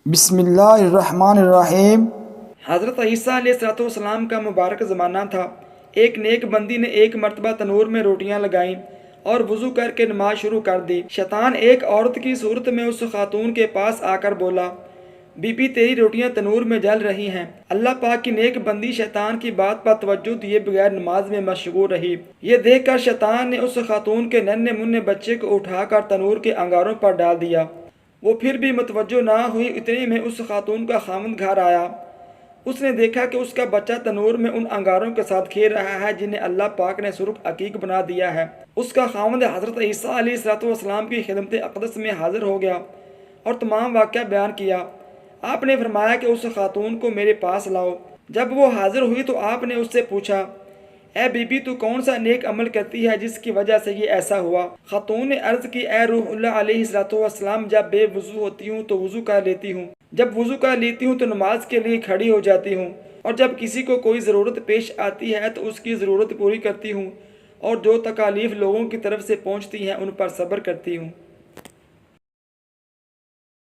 بسم اللہ الرحمن الرحیم۔ حضرت عیسیٰ علیہ السلام کا مبارک زمانہ تھا۔ ایک نیک بندی نے ایک مرتبہ تنور میں روٹیاں لگائیں اور وضو کر کے نماز شروع کر دی۔ شیطان ایک عورت کی صورت میں اس خاتون کے پاس آ کر بولا، بی بی تیری روٹیاں تنور میں جل رہی ہیں۔ اللہ پاک کی نیک بندی شیطان کی بات پر توجہ دیے بغیر نماز میں مشغول رہی۔ یہ دیکھ کر شیطان نے اس خاتون کے ننھے منھے بچے کو اٹھا کر تنور کے انگاروں پر ڈال دیا۔ وہ پھر بھی متوجہ نہ ہوئی۔ اتنے میں اس خاتون کا خاوند گھر آیا۔ اس نے دیکھا کہ اس کا بچہ تنور میں ان انگاروں کے ساتھ کھیل رہا ہے جنہیں اللہ پاک نے سرخ عقیق بنا دیا ہے۔ اس کا خاوند حضرت عیسیٰ علیہ السلام کی خدمت اقدس میں حاضر ہو گیا اور تمام واقعہ بیان کیا۔ آپ نے فرمایا کہ اس خاتون کو میرے پاس لاؤ۔ جب وہ حاضر ہوئی تو آپ نے اس سے پوچھا، اے بی بی، تو کون سا نیک عمل کرتی ہے جس کی وجہ سے یہ ایسا ہوا؟ خاتون نے عرض کی، اے روح اللہ علیہ السلام، جب بے وضو ہوتی ہوں تو وضو کر لیتی ہوں، جب وضو کر لیتی ہوں تو نماز کے لیے کھڑی ہو جاتی ہوں، اور جب کسی کو کوئی ضرورت پیش آتی ہے تو اس کی ضرورت پوری کرتی ہوں، اور جو تکالیف لوگوں کی طرف سے پہنچتی ہیں ان پر صبر کرتی ہوں۔